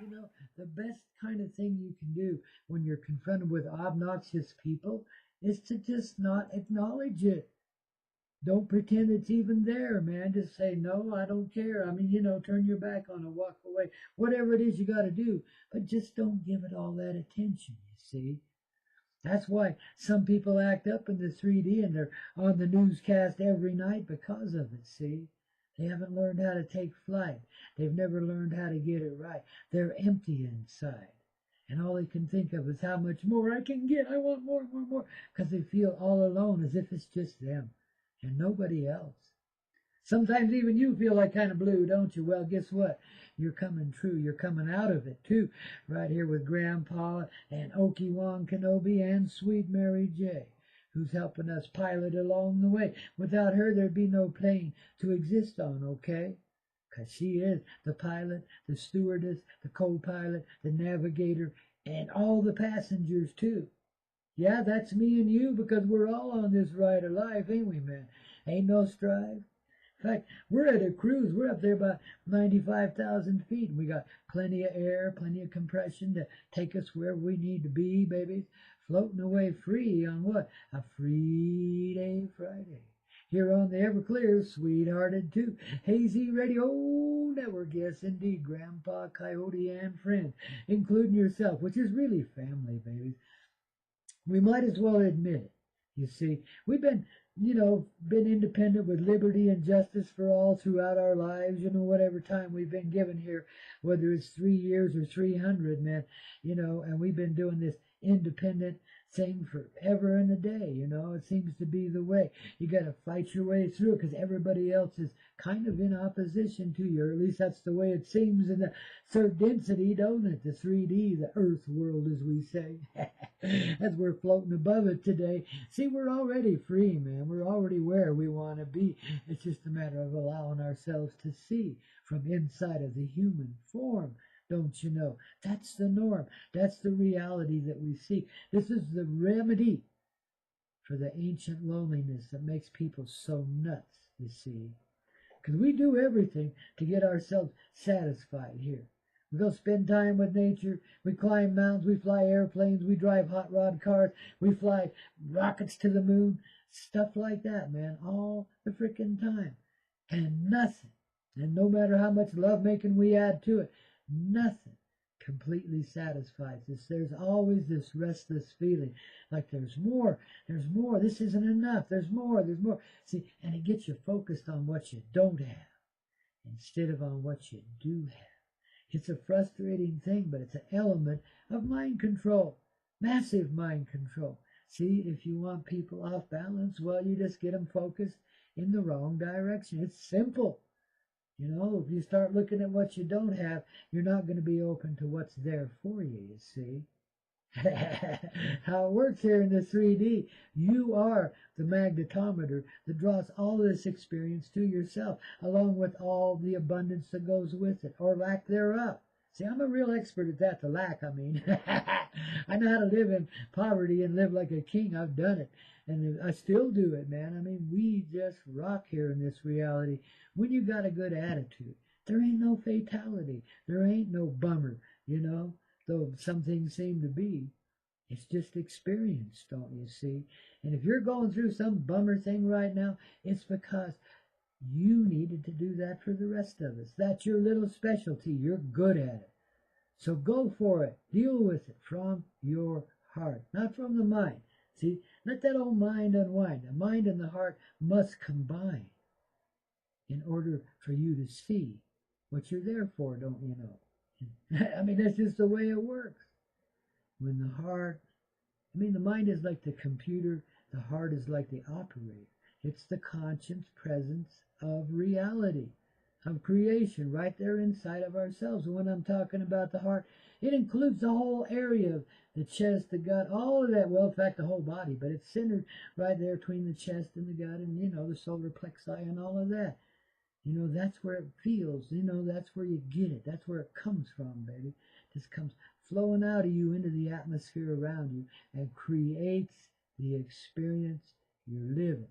You know, the best kind of thing you can do when you're confronted with obnoxious people is to just not acknowledge it. Don't pretend it's even there, man. Just say, no, I don't care. I mean, turn your back on it, walk away, whatever it is you got to do. But just don't give it all that attention, you see. That's why some people act up in the 3D and they're on the newscast every night because of it, see? They haven't learned how to take flight. They've never learned how to get it right. They're empty inside. And all they can think of is how much more I can get. I want more, more, more. Because they feel all alone as if it's just them and nobody else. Sometimes even you feel like kind of blue, don't you? Well, guess what? You're coming true. You're coming out of it, too. Right here with Grandpa and Obi-Wan Kenobi and Sweet Mary J., who's helping us pilot along the way. Without her, there'd be no plane to exist on, okay? Because she is the pilot, the stewardess, the co-pilot, the navigator, and all the passengers, too. Yeah, that's me and you, because we're all on this ride of life, ain't we, man? Ain't no strife. In fact, we're at a cruise. We're up there about 95,000 feet. And we got plenty of air, plenty of compression to take us where we need to be, babies. Floating away free on what? A free day Friday. Here on the Everclear, Sweethearted 2, Hazy Radio Network. Yes, indeed, Grandpa Coyote and Friends, including yourself, which is really family, babies. We might as well admit it. You see, we've been independent with liberty and justice for all throughout our lives, whatever time we've been given here, whether it's 3 years or 300, man, and we've been doing this independent thing forever and a day, it seems to be the way. You got to fight your way through it because everybody else is kind of in opposition to you, or at least that's the way it seems in the third density, don't it? The 3D, the earth world, as we say, as we're floating above it today. See, we're already free, man. We're already where we want to be. It's just a matter of allowing ourselves to see from inside of the human form. Don't you know? That's the norm. That's the reality that we seek. This is the remedy for the ancient loneliness that makes people so nuts, you see. Because we do everything to get ourselves satisfied here. We go spend time with nature. We climb mountains. We fly airplanes. We drive hot rod cars. We fly rockets to the moon. Stuff like that, man. All the frickin' time. And nothing. And no matter how much lovemaking we add to it, nothing completely satisfies us. There's always this restless feeling like there's more, this isn't enough, there's more. See, and it gets you focused on what you don't have instead of on what you do have. It's a frustrating thing, but it's an element of mind control, massive mind control. See, if you want people off balance, well, you just get them focused in the wrong direction. It's simple. If you start looking at what you don't have, you're not going to be open to what's there for you, you see. How it works here in the 3D, you are the magnetometer that draws all this experience to yourself, along with all the abundance that goes with it, or lack thereof. See, I'm a real expert at that, the lack, I mean. I know how to live in poverty and live like a king. I've done it. And I still do it, man. I mean, we just rock here in this reality. When you got a good attitude, there ain't no fatality. There ain't no bummer, though some things seem to be. It's just experience, don't you see? And if you're going through some bummer thing right now, it's because you needed to do that for the rest of us. That's your little specialty. You're good at it. So go for it. Deal with it from your heart, not from the mind. See, let that old mind unwind. The mind and the heart must combine in order for you to see what you're there for, don't you know? I mean, that's just the way it works. When the mind is like the computer, the heart is like the operator. It's the conscious presence of reality, of creation, right there inside of ourselves. And when I'm talking about the heart, it includes the whole area of the chest, the gut, all of that. Well, in fact, the whole body, but it's centered right there between the chest and the gut and, the solar plexi and all of that. That's where it feels. That's where you get it. That's where it comes from, baby. It just comes flowing out of you into the atmosphere around you and creates the experience you're living.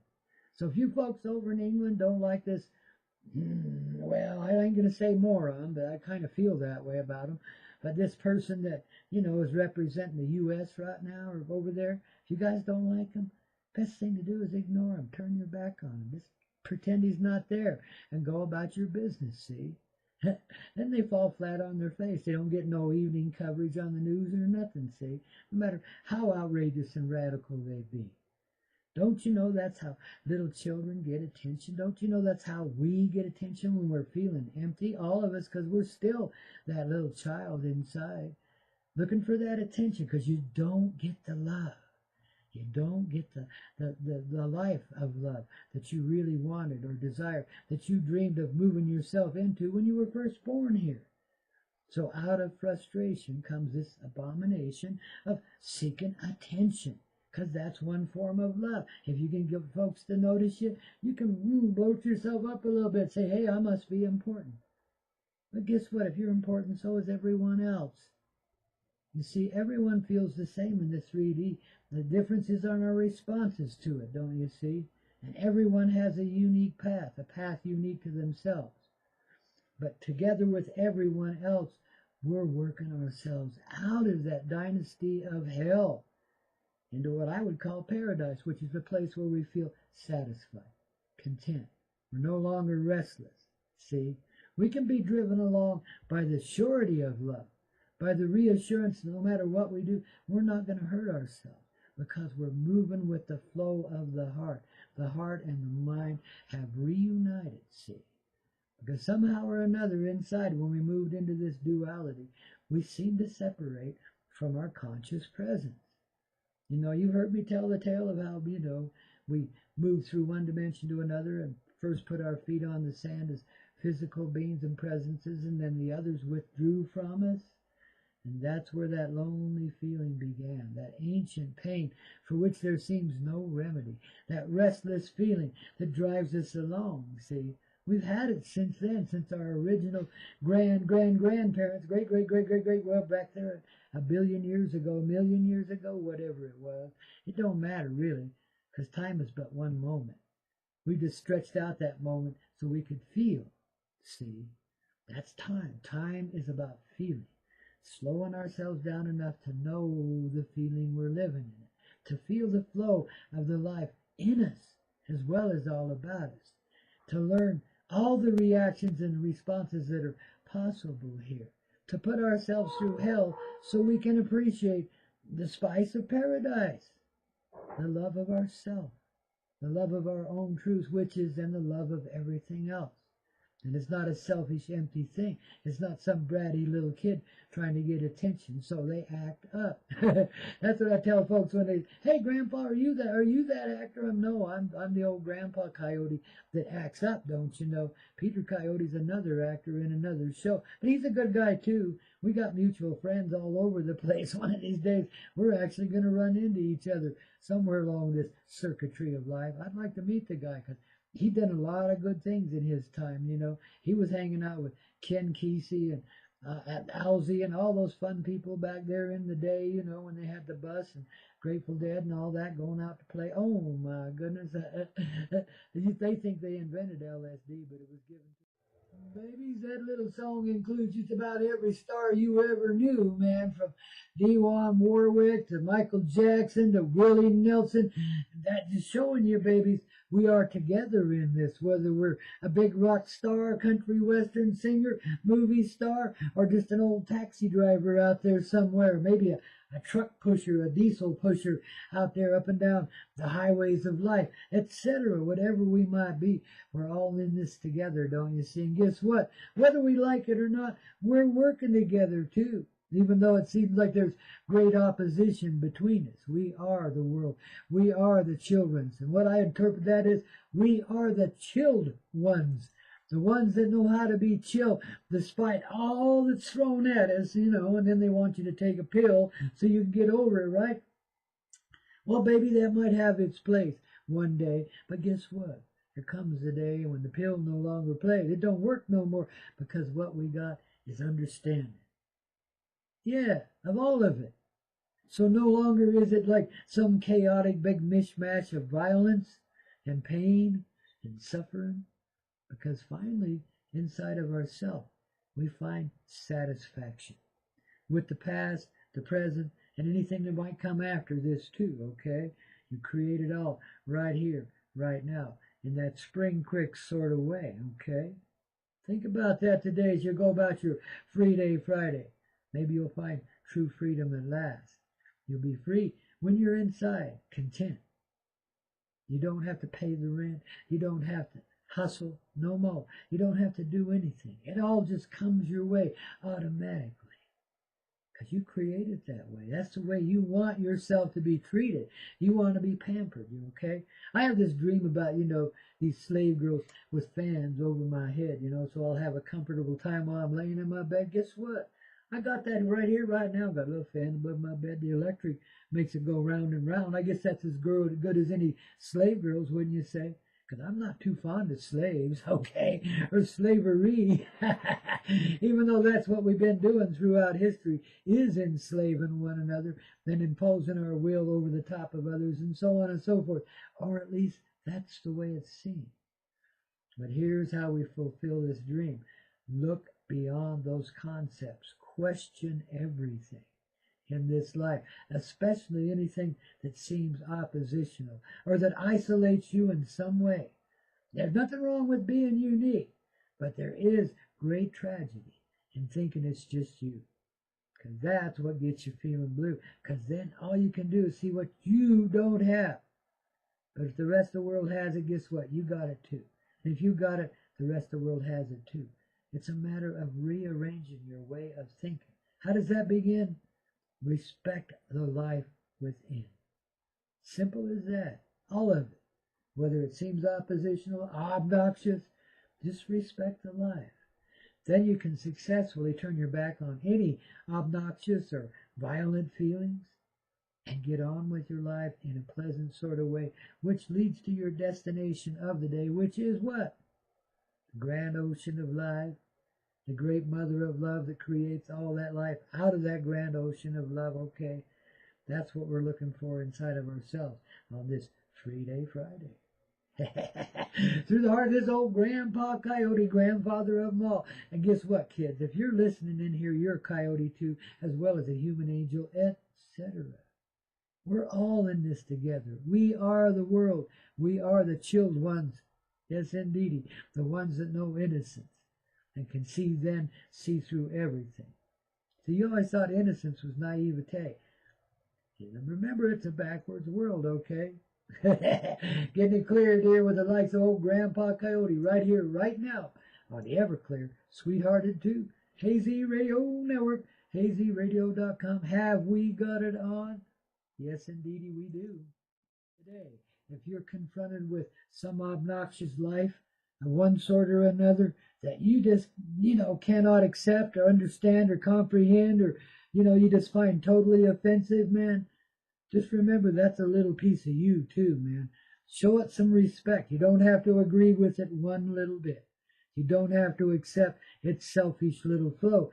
So if you folks over in England don't like this, well, I ain't going to say moron, but I kind of feel that way about him. But this person that, is representing the U.S. right now or over there, if you guys don't like him, best thing to do is ignore him. Turn your back on him. Just pretend he's not there and go about your business, see? Then they fall flat on their face. They don't get no evening coverage on the news or nothing, see? No matter how outrageous and radical they be. Don't you know that's how little children get attention? Don't you know that's how we get attention when we're feeling empty? All of us, because we're still that little child inside, looking for that attention because you don't get the love. You don't get the life of love that you really wanted or desired, that you dreamed of moving yourself into when you were first born here. So out of frustration comes this abomination of seeking attention. Because that's one form of love. If you can get folks to notice you, you can bloat yourself up a little bit. Say, hey, I must be important. But guess what? If you're important, so is everyone else. You see, everyone feels the same in the 3D. The difference is on our responses to it, don't you see? And everyone has a unique path, a path unique to themselves. But together with everyone else, we're working ourselves out of that dynasty of hell into what I would call paradise, which is the place where we feel satisfied, content. We're no longer restless. See, we can be driven along by the surety of love, by the reassurance no matter what we do, we're not going to hurt ourselves because we're moving with the flow of the heart. The heart and the mind have reunited, see. Because somehow or another inside, when we moved into this duality, we seem to separate from our conscious presence. You've heard me tell the tale of how, we moved through one dimension to another and first put our feet on the sand as physical beings and presences, and then the others withdrew from us. And that's where that lonely feeling began, that ancient pain for which there seems no remedy, that restless feeling that drives us along, see. We've had it since then, since our original grandparents, great, well, back there a billion years ago, a million years ago, whatever it was. It don't matter, really, because time is but one moment. We just stretched out that moment so we could feel, see. That's time. Time is about feeling, slowing ourselves down enough to know the feeling we're living in it, to feel the flow of the life in us as well as all about us, to learn all the reactions and responses that are possible here, to put ourselves through hell so we can appreciate the spice of paradise, the love of ourself, the love of our own truth, which is then the love of everything else. And it's not a selfish, empty thing. It's not some bratty little kid trying to get attention, so they act up. That's what I tell folks when they, hey, Grandpa, are you that actor? No, I'm the old Grandpa Coyote that acts up, don't you know? Peter Coyote's another actor in another show, but he's a good guy too. We got mutual friends all over the place. One of these days, we're actually going to run into each other somewhere along this circuitry of life. I'd like to meet the guy because he done a lot of good things in his time, He was hanging out with Ken Kesey and Owsley and all those fun people back there in the day, when they had the bus and Grateful Dead and all that going out to play. Oh, my goodness. They think they invented LSD, but it was given to babies. That little song includes just about every star you ever knew, man, from Dionne Warwick to Michael Jackson to Willie Nelson. That just showing you, babies, we are together in this, whether we're a big rock star, country western singer, movie star, or just an old taxi driver out there somewhere, maybe a truck pusher, a diesel pusher out there up and down the highways of life, etc. Whatever we might be, we're all in this together, don't you see? And guess what? Whether we like it or not, we're working together too. Even though it seems like there's great opposition between us. We are the world. We are the children's. And what I interpret that is, we are the chilled ones. The ones that know how to be chill despite all that's thrown at us, and then they want you to take a pill so you can get over it, right? Well, baby, that might have its place one day, but guess what? There comes a day when the pill no longer plays. It don't work no more because what we got is understanding. Yeah, of all of it. So no longer is it like some chaotic big mishmash of violence and pain and suffering, because finally, inside of ourselves, we find satisfaction with the past, the present, and anything that might come after this too, okay? You create it all right here, right now, in that spring CRICK sort of way, okay? Think about that today as you go about your free day Friday. Maybe you'll find true freedom at last. You'll be free when you're inside, content. You don't have to pay the rent. You don't have to hustle no more. You don't have to do anything. It all just comes your way automatically because you create it that way. That's the way you want yourself to be treated. You want to be pampered, okay? I have this dream about, these slave girls with fans over my head, so I'll have a comfortable time while I'm laying in my bed. Guess what? I got that right here, right now. Got a little fan above my bed. The electric makes it go round and round. I guess that's as good as any slave girls, wouldn't you say? Because I'm not too fond of slaves, okay, or slavery, even though that's what we've been doing throughout history, is enslaving one another, then imposing our will over the top of others, and so on and so forth, or at least that's the way it's seen. But here's how we fulfill this dream. Look beyond those concepts. Question everything in this life, especially anything that seems oppositional or that isolates you in some way. There's nothing wrong with being unique, but there is great tragedy in thinking it's just you, because that's what gets you feeling blue, because then all you can do is see what you don't have. But if the rest of the world has it, guess what? You got it too. And if you got it, the rest of the world has it too. It's a matter of rearranging your way of thinking. How does that begin? Respect the life within. Simple as that. All of it. Whether it seems oppositional, obnoxious, just respect the life. Then you can successfully turn your back on any obnoxious or violent feelings and get on with your life in a pleasant sort of way, which leads to your destination of the day, which is what? The grand ocean of life. The great mother of love that creates all that life out of that grand ocean of love, okay? That's what we're looking for inside of ourselves on this Free Day Friday. Through the heart of this old Grandpaw Koyote, grandfather of them all. And guess what, kids? If you're listening in here, you're a coyote too, as well as a human angel, etc. We're all in this together. We are the world. We are the chilled ones. Yes, indeedy. The ones that know innocence and can see through everything. So you always thought innocence was naivete. Remember, it's a backwards world, okay? Getting it cleared here with the likes of old Grandpa Koyote right here, right now, on the Everclear, Sweethearted 2, Hazy Radio Network, hazyradio.com. Have we got it on? Yes, indeedy, we do. Today, if you're confronted with some obnoxious life, of one sort or another, that you just, cannot accept or understand or comprehend, or, you just find totally offensive, man, just remember that's a little piece of you too, man. Show it some respect. You don't have to agree with it one little bit. You don't have to accept its selfish little flow.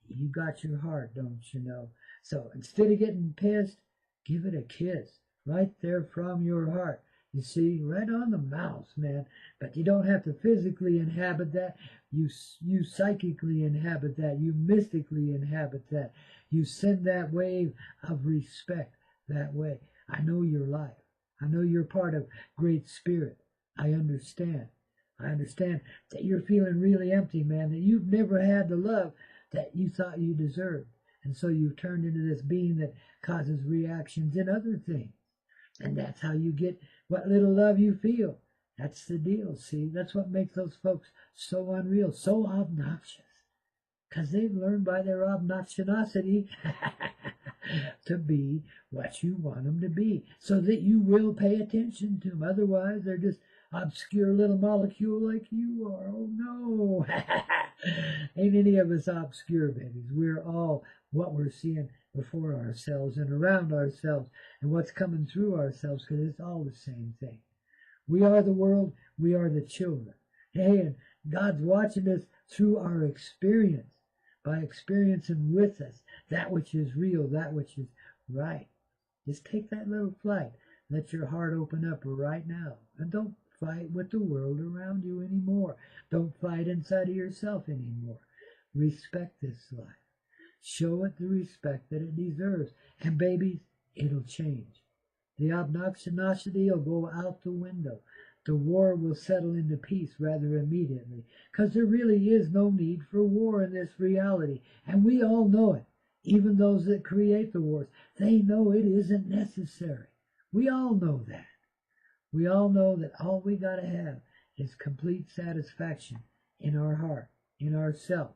You got your heart, don't you know? So instead of getting pissed, give it a kiss right there from your heart. You see, right on the mouth, man. But you don't have to physically inhabit that. You psychically inhabit that. You mystically inhabit that. You send that wave of respect that way. I know your life. I know you're part of Great Spirit. I understand. I understand that you're feeling really empty, man, that you've never had the love that you thought you deserved. And so you've turned into this being that causes reactions in other things. And that's how you get what little love you feel. That's the deal, see? That's what makes those folks so unreal, so obnoxious. Because they've learned by their obnoxiosity to be what you want them to be, so that you will pay attention to them. Otherwise, they're just obscure little molecule like you are. Oh, no. Ain't any of us obscure, babies. We're all what we're seeing before ourselves and around ourselves and what's coming through ourselves, because it's all the same thing. We are the world. We are the children. Hey, and God's watching us through our experience, by experiencing with us that which is real, that which is right. Just take that little flight. Let your heart open up right now. And don't fight with the world around you anymore. Don't fight inside of yourself anymore. Respect this life. Show it the respect that it deserves. And babies, it'll change. The obnoxiosity will go out the window. The war will settle into peace rather immediately. Because there really is no need for war in this reality. And we all know it. Even those that create the wars, they know it isn't necessary. We all know that. We all know that all we got to have is complete satisfaction in our heart, in ourself.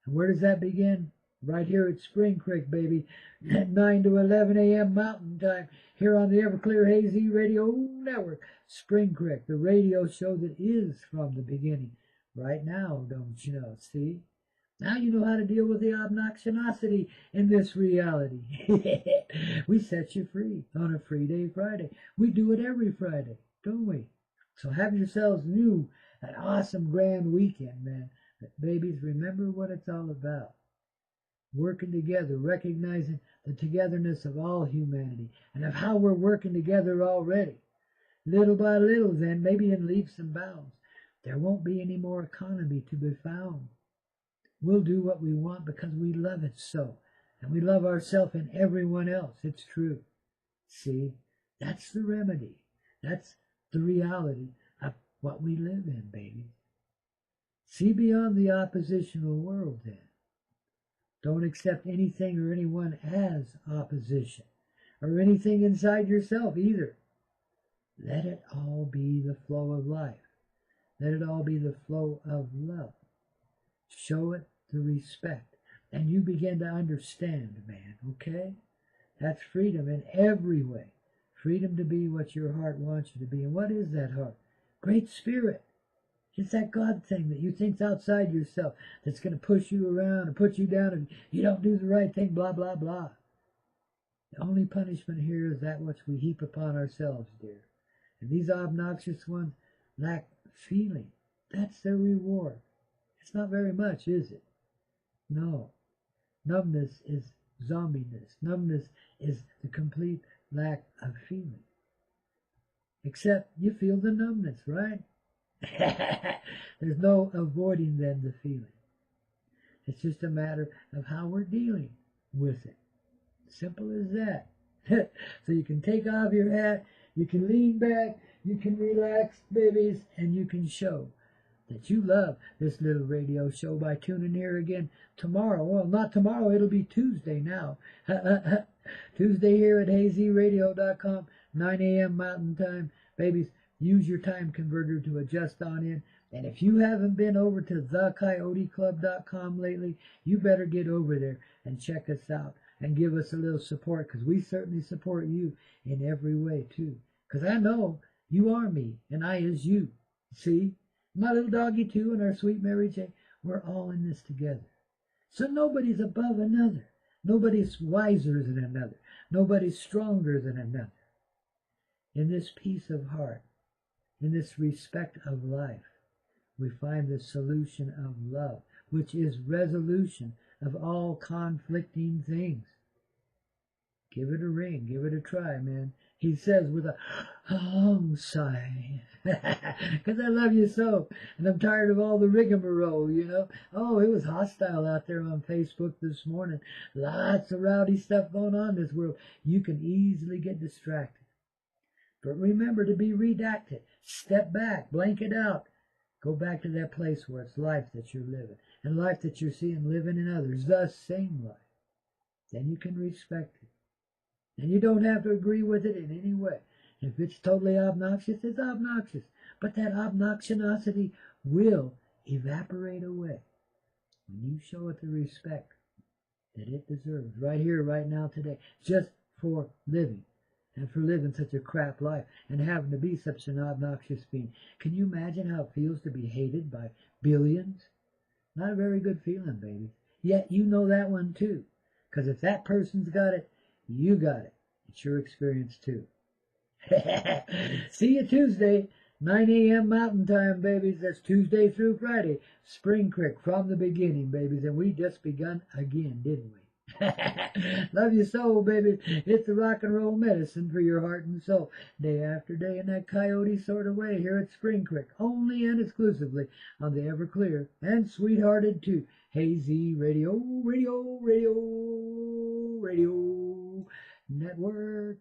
And where does that begin? Right here at Spring Creek, baby, at 9 to 11 a.m. Mountain Time, here on the Everclear Hazy Radio Network. Spring Creek, the radio show that is from the beginning. Right now, don't you know? See? Now you know how to deal with the obnoxiosity in this reality. We set you free on a Free Day Friday. We do it every Friday, don't we? So have yourselves an awesome grand weekend, man. But babies, remember what it's all about. Working together, recognizing the togetherness of all humanity and of how we're working together already. Little by little, then, maybe in leaps and bounds, there won't be any more economy to be found. We'll do what we want because we love it so. And we love ourselves and everyone else. It's true. See, that's the remedy. That's the reality of what we live in, baby. See beyond the oppositional world, then. Don't accept anything or anyone as opposition, or anything inside yourself either. Let it all be the flow of life. Let it all be the flow of love. Show it the respect, and you begin to understand, man, okay? That's freedom in every way. Freedom to be what your heart wants you to be. And what is that heart? Great Spirit. It's that God thing that you think's outside yourself that's going to push you around and put you down if you don't do the right thing, blah, blah, blah. The only punishment here is that which we heap upon ourselves, dear. And these obnoxious ones lack feeling. That's their reward. It's not very much, is it? No. Numbness is zombiness. Numbness is the complete lack of feeling. Except you feel the numbness, right? There's no avoiding then the feeling. It's just a matter of how we're dealing with it. Simple as that. So you can take off your hat, you can lean back, you can relax, babies, and you can show that you love this little radio show by tuning here again tomorrow. Well, not tomorrow, it'll be Tuesday now. Tuesday here at hazyradio.com, 9 a.m. Mountain Time. Babies, use your time converter to adjust on in. And if you haven't been over to thecoyoteclub.com lately, you better get over there and check us out and give us a little support, because we certainly support you in every way too. Because I know you are me and I is you. See? My little doggy too and our sweet Mary Jane, we're all in this together. So nobody's above another. Nobody's wiser than another. Nobody's stronger than another. In this peace of heart, in this respect of life, we find the solution of love, which is resolution of all conflicting things. Give it a ring. Give it a try, man. He says with a long sigh, because I love you so, and I'm tired of all the rigmarole, you know. Oh, it was hostile out there on Facebook this morning. Lots of rowdy stuff going on in this world. You can easily get distracted. But remember to be redacted. Step back. Blank it out. Go back to that place where it's life that you're living, and life that you're seeing living in others, the same life. Then you can respect it. And you don't have to agree with it in any way. If it's totally obnoxious, it's obnoxious. But that obnoxiosity will evaporate away when you show it the respect that it deserves, right here, right now, today, just for living. And for living such a crap life and having to be such an obnoxious being. Can you imagine how it feels to be hated by billions? Not a very good feeling, baby. Yet you know that one too. Because if that person's got it, you got it. It's your experience too. See you Tuesday, 9 a.m. Mountain Time, babies. That's Tuesday through Friday. Spring Crick from the beginning, babies. And we just begun again, didn't we? Love you so, baby. It's the rock and roll medicine for your heart and soul. Day after day in that coyote sort of way here at Spring Creek, only and exclusively on the ever clear and sweethearted too hazy radio network.